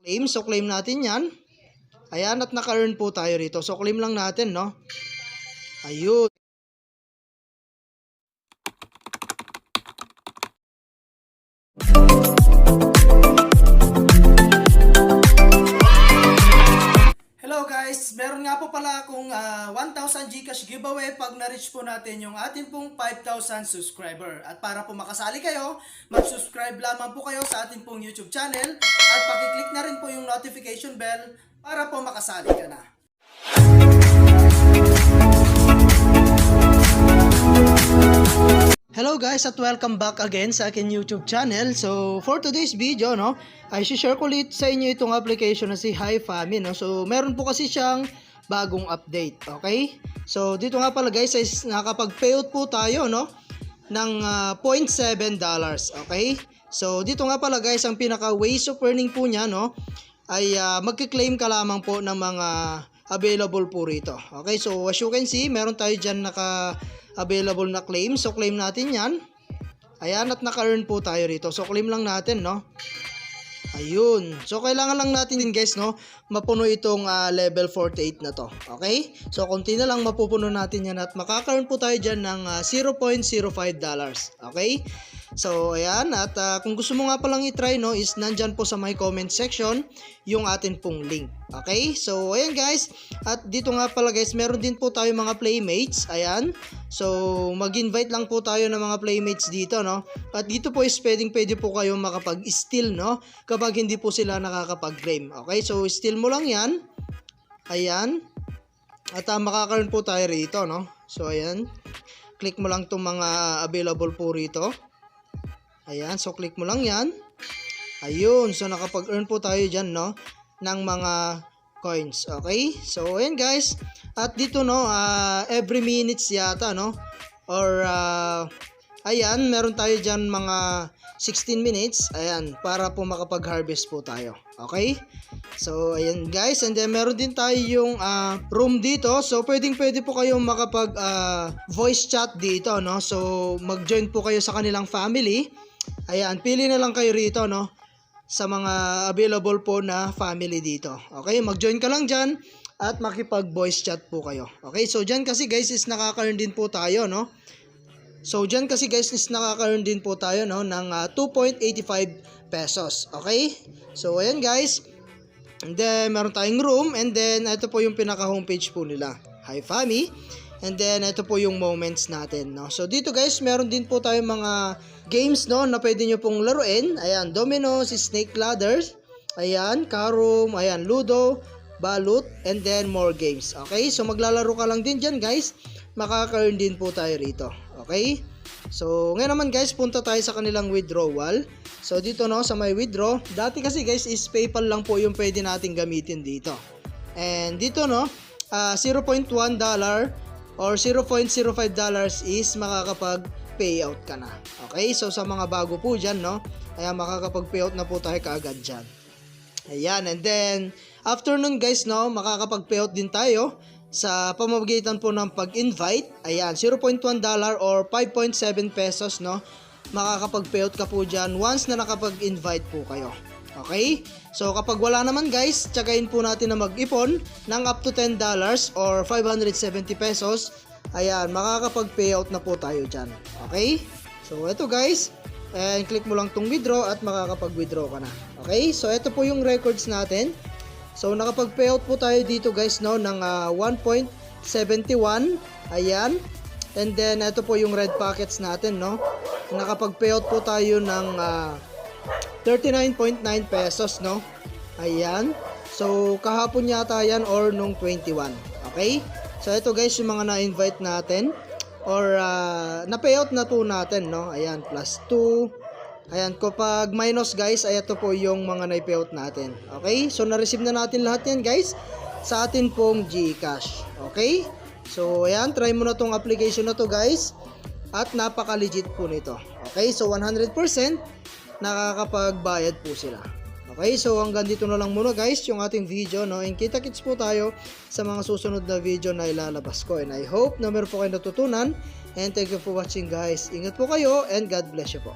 claim. So claim natin yan. Ayan, at naka-earn po tayo rito. So claim lang natin, no? Ayun. Hello guys, meron nga po pala akong 1,000 Gcash giveaway pag na-reach po natin yung ating pong 5,000 subscriber. At para po makasali kayo, mag-subscribe lamang po kayo sa ating pong YouTube channel at pakiclick na rin po yung notification bell para po makasali ka na. Hello guys at welcome back again sa akin YouTube channel. So for today's video, no, ay share ko ulit sa inyo itong application na si HiFami, no. So meron po kasi siyang bagong update, okay? So dito nga pala guys ay nakapag-payout po tayo, no, ng $0.7, okay? So dito nga pala guys ang pinaka ways of earning po niya, no, ay magki-claim ka lamang po ng mga available po rito. Okay, so as you can see, meron tayo dyan naka-available na claim. So claim natin yan. Ayan, at naka-earn po tayo rito. So claim lang natin, no. Ayun. So kailangan lang natin din guys, no, mapuno itong level 48 na to. Okay? So konti na lang mapupuno natin yan at makaka-earn po tayo dyan ng $0.05. Okay? So ayan, at kung gusto mo nga palang i-try, no, is nandyan po sa my comment section yung atin pong link. Okay? So ayan guys, at dito nga pala guys, meron din po tayo mga playmates. Ayan. So mag-invite lang po tayo ng mga playmates dito, no. At dito po is pwede po kayong makapag-steal, no, kapag hindi po sila nakakapag-claim. Okay? So steal mo lang yan. Ayan. At makaka-earn po tayo rito, no. So ayan. Click mo lang tong mga available po rito. Ayan, so click mo lang yan. Ayun, so nakapag-earn po tayo dyan, no, ng mga coins. Okay, so ayan guys. At dito, no, every minutes yata, no, or ayan, meron tayo dyan mga 16 minutes. Ayan, para po makapag-harvest po tayo. Okay, so ayan guys. And then meron din tayo yung room dito. So pwede po kayong makapag voice chat dito, no. So mag-join po kayo sa kanilang family. Ayan, pili na lang kayo rito, no, sa mga available po na family dito. Okay, mag-join ka lang dyan at makipag-voice chat po kayo. Okay, so dyan kasi guys is nakaka-earn din po tayo, no. So dyan kasi guys is nakaka-earn din po tayo, no, ng 2.85 pesos. Okay, so ayan guys. And then meron tayong room, and then ito po yung pinaka homepage po nila, HiFami. And then ito po yung moments natin, no. So dito guys, meron din po tayong mga games, no, na pwede nyo pong laruin. Ayan, dominoes, snake ladders, ayan, carom, ayan, ludo, balut, and then more games. Okay, so maglalaro ka lang din dyan guys. Makaka-earn din po tayo rito. Okay, so ngayon naman guys, punta tayo sa kanilang withdrawal. So dito, no, sa may withdraw, dati kasi guys is PayPal lang po yung pwede natin gamitin dito. And dito, no, $0.1 or $0.05 is makakapag-payout ka na. Okay, so sa mga bago po dyan, no, ayan, makakapag-payout na po tayo kaagad dyan. Ayan, and then after nun guys, no, makakapag-payout din tayo sa pamamagitan po ng pag-invite. Ayan, $0.1 or 5.7 pesos, no, makakapag-payout ka po dyan once na nakapag-invite po kayo. Okay? So kapag wala naman guys, tsagain po natin na mag-ipon ng up to $10 or 570 pesos. Ayan, makakapag-payout na po tayo dyan. Okay? So ito guys, and click mo lang tong withdraw at makakapag-withdraw ka na. Okay? So ito po yung records natin. So nakapag-payout po tayo dito guys, no, ng 1.71. Ayan. And then ito po yung red packets natin, no. Nakapag-payout po tayo ng 39.9 pesos, no. Ayan. So kahapon yata yan or nung 21. Okay? So ito guys yung mga na-invite natin or na-payout na to natin, no. Ayan, plus 2. Ayan, kapag minus guys, ay ito po yung mga na-payout natin. Okay? So na-receive na natin lahat yan guys sa atin pong Gcash. Okay? So ayan, try mo na tong application na to guys. At napaka-legit po nito. Okay? So 100% nakakapagbayad po sila. Okay, so hanggang dito na lang muna guys yung ating video, no, and kita-kits po tayo sa mga susunod na video na ilalabas ko, and I hope na meron po kayo natutunan, and thank you for watching guys. Ingat po kayo and God bless you po.